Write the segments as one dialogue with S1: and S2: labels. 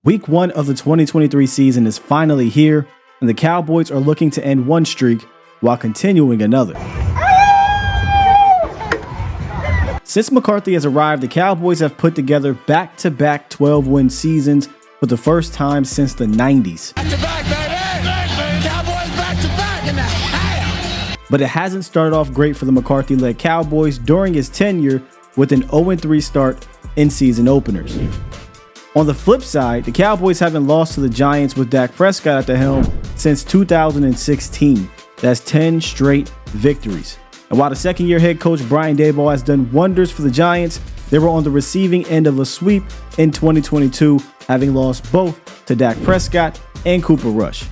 S1: Week 1 of the 2023 season is finally here, and the Cowboys are looking to end one streak while continuing another. Since McCarthy has arrived, the Cowboys have put together back-to-back 12-win seasons for the first time since the 90s.
S2: Back-to-back, baby! Cowboys back-to-back in the house!
S1: But it hasn't started off great for the McCarthy-led Cowboys during his tenure with an 0-3 start in season openers. On the flip side, the Cowboys haven't lost to the Giants with Dak Prescott at the helm since 2016. That's 10 straight victories. And while the second-year head coach Brian Daboll has done wonders for the Giants, they were on the receiving end of a sweep in 2022, having lost both to Dak Prescott and Cooper Rush.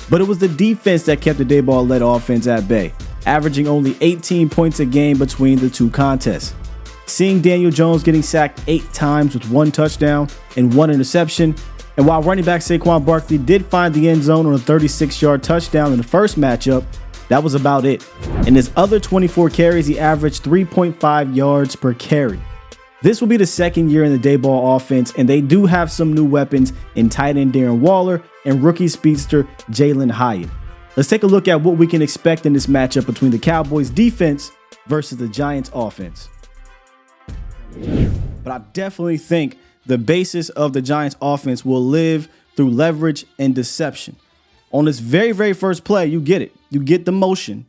S1: But it was the defense that kept the Daboll-led offense at bay, averaging only 18 points a game between the two contests. Seeing Daniel Jones getting sacked 8 times with 1 touchdown and 1 interception, and while running back Saquon Barkley did find the end zone on a 36-yard touchdown in the first matchup, that was about it. In his other 24 carries, he averaged 3.5 yards per carry. This will be the second year in the Daboll offense, and they do have some new weapons in tight end Darren Waller and rookie speedster Jalen Hyatt. Let's take a look at what we can expect in this matchup between the Cowboys defense versus the Giants offense. But I definitely think the basis of the Giants offense will live through leverage and deception. On this very first play, you get it. You get the motion.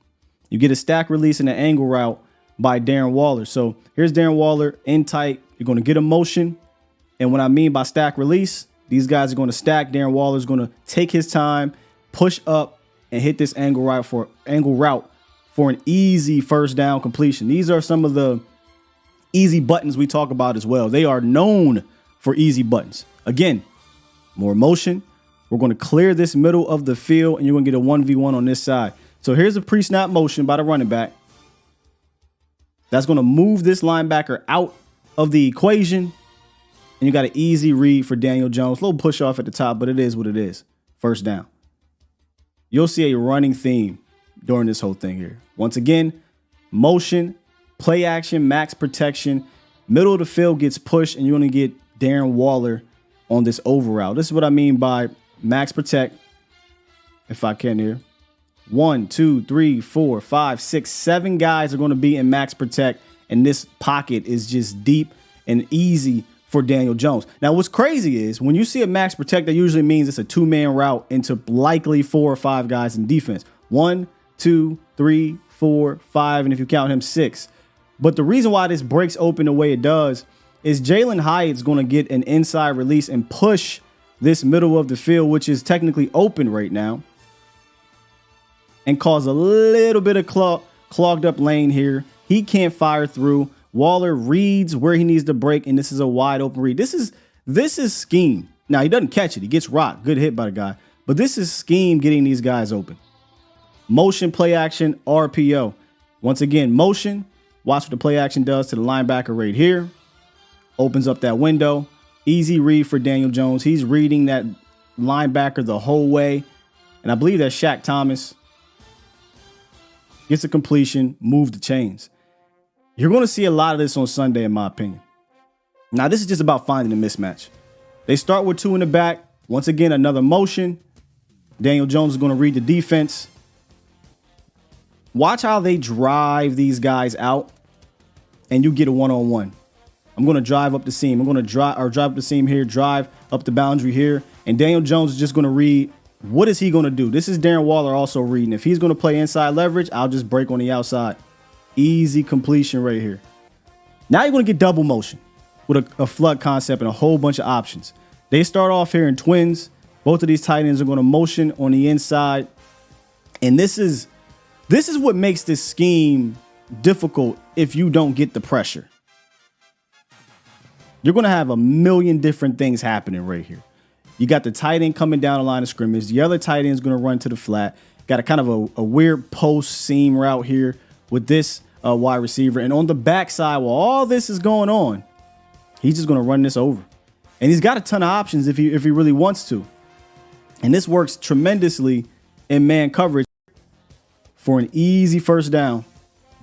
S1: You get a stack release and an angle route by Darren Waller. So here's Darren Waller in tight. You're going to get a motion. And what I mean by stack release, these guys are going to stack. Darren Waller is going to take his time, push up, and hit this angle route for an easy first down completion. These are some of the easy buttons we talk about as well. They are known for easy buttons. Again, more motion. We're going to clear this middle of the field, and you're going to get a 1v1 on this side. So here's a pre-snap motion by the running back. That's going to move this linebacker out of the equation, and you got an easy read for Daniel Jones. A little push off at the top, but it is what it is. First down. You'll see a running theme during this whole thing here. Once again, motion, play action, max protection, middle of the field gets pushed, and you're going to get Darren Waller on this over route. This is what I mean by max protect. If I can here. 1, 2, 3, 4, 5, 6, 7 guys are going to be in max protect, and this pocket is just deep and easy for Daniel Jones. Now, what's crazy is when you see a max protect, that usually means it's a 2-man route into likely 4 or 5 guys in defense. 1, 2, 3, 4, 5, and if you count him, 6. But the reason why this breaks open the way it does is Jalen Hyatt's going to get an inside release and push this middle of the field, which is technically open right now, and cause a little bit of clogged up lane here. He can't fire through. Waller reads where he needs to break, and this is a wide open read. This is scheme. Now, he doesn't catch it. He gets rocked. Good hit by the guy. But this is scheme getting these guys open. Motion, play action, RPO. Once again, motion. Watch what the play action does to the linebacker right here. Opens up that window. Easy read for Daniel Jones. He's reading that linebacker the whole way. And I believe that's Shaq Thomas. Gets a completion, move the chains. You're going to see a lot of this on Sunday, in my opinion. Now, this is just about finding a mismatch. They start with 2 in the back. Once again, another motion. Daniel Jones is going to read the defense. Watch how they drive these guys out, and you get a one-on-one. I'm going to drive up the seam. I'm going to drive up the seam here, drive up the boundary here, and Daniel Jones is just going to read. What is he going to do? This is Darren Waller also reading. If he's going to play inside leverage, I'll just break on the outside. Easy completion right here. Now you're going to get double motion with a flood concept and a whole bunch of options. They start off here in twins. Both of these tight ends are going to motion on the inside, and this is what makes this scheme difficult if you don't get the pressure. You're going to have a million different things happening right here. You got the tight end coming down the line of scrimmage. The other tight end is going to run to the flat. Got a kind of a weird post seam route here with this wide receiver. And on the backside, while all this is going on, he's just going to run this over. And he's got a ton of options if he really wants to. And this works tremendously in man coverage for an easy first down.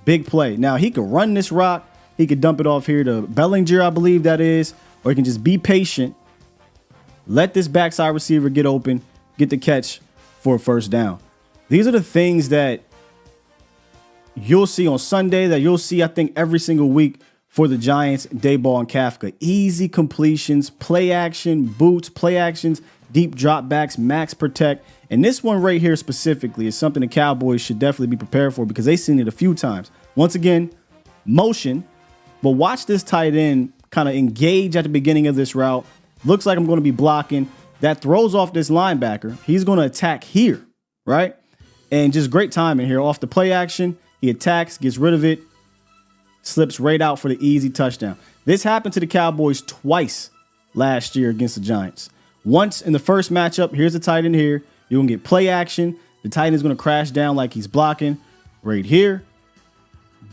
S1: Big play. Now, he could run this rock. He could dump it off here to Bellinger, I believe that is. Or he can just be patient Let this backside receiver get open, get the catch for a first down. These are the things that you'll see on Sunday, that you'll see, I think, every single week for the Giants, Daboll and Kafka. Easy completions, play action, boots, play actions, deep dropbacks, max protect. And this one right here specifically is something the Cowboys should definitely be prepared for because they've seen it a few times. Once again, motion, but watch this tight end kind of engage at the beginning of this route. Looks like I'm going to be blocking. That throws off this linebacker. He's going to attack here, right? And just great timing here. Off the play action, he attacks, gets rid of it, slips right out for the easy touchdown. This happened to the Cowboys twice last year against the Giants. Once in the first matchup, here's the tight end here. You're going to get play action. The tight end is going to crash down like he's blocking right here.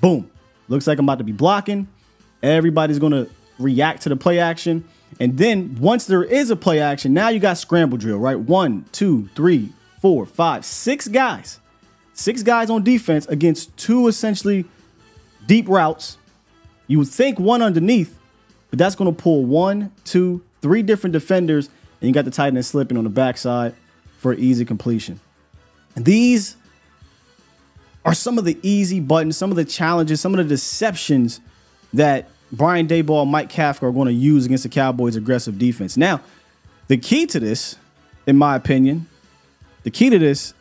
S1: Boom. Looks like I'm about to be blocking. Everybody's going to react to the play action. And then once there is a play action, now you got scramble drill, right? 1, 2, 3, 4, 5, 6 guys. 6 guys on defense against 2 essentially deep routes. You would think 1 underneath, but that's going to pull 1, 2, 3 different defenders. And you got the tight end slipping on the backside for easy completion. And these are some of the easy buttons, some of the challenges, some of the deceptions that Brian Daboll and Mike Kafka are going to use against the Cowboys' aggressive defense. Now, the key to this, in my opinion, the key to this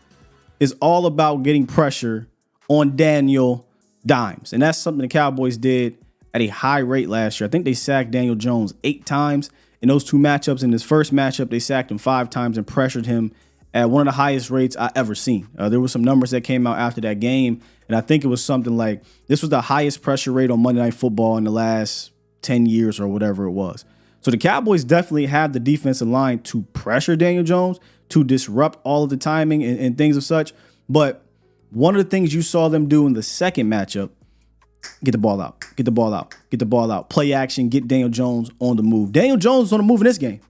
S1: is all about getting pressure on Daniel Dimes. And that's something the Cowboys did at a high rate last year. I think they sacked Daniel Jones 8 times in those 2 matchups. In this first matchup, they sacked him 5 times and pressured him at one of the highest rates I ever seen. There were some numbers that came out after that game, and I think it was something like this was the highest pressure rate on Monday Night Football in the last 10 years or whatever it was. So the Cowboys definitely have the defensive line to pressure Daniel Jones, to disrupt all of the timing and things of such. But one of the things you saw them do in the second matchup, get the ball out, get the ball out, get the ball out, play action, get Daniel Jones on the move. Daniel Jones was on the move in this game,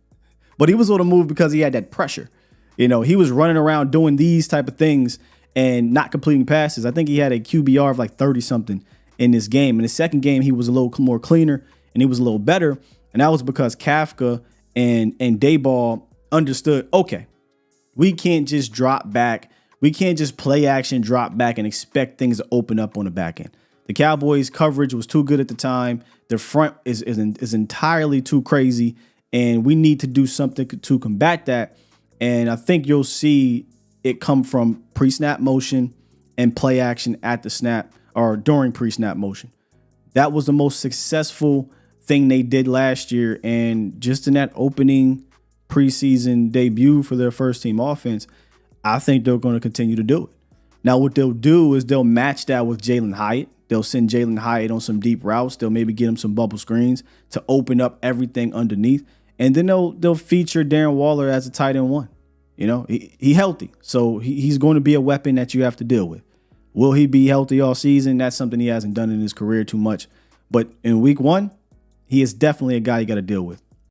S1: but he was on the move because he had that pressure. You know, he was running around doing these type of things and not completing passes. I think he had a QBR of like 30 something in this game. In the second game, he was a little more cleaner and he was a little better. And that was because Kafka and Daboll understood, okay, we can't just drop back. We can't just play action, drop back and expect things to open up on the back end. The Cowboys coverage was too good at the time. Their front is entirely too crazy. And we need to do something to combat that. And I think you'll see it come from pre-snap motion and play action at the snap or during pre-snap motion. That was the most successful thing they did last year. And just in that opening preseason debut for their first team offense, I think they're going to continue to do it. Now, what they'll do is they'll match that with Jalen Hyatt. They'll send Jalen Hyatt on some deep routes. They'll maybe get him some bubble screens to open up everything underneath. And then they'll feature Darren Waller as a tight end 1. You know, he healthy. So he's going to be a weapon that you have to deal with. Will he be healthy all season? That's something he hasn't done in his career too much. But in week 1, he is definitely a guy you got to deal with.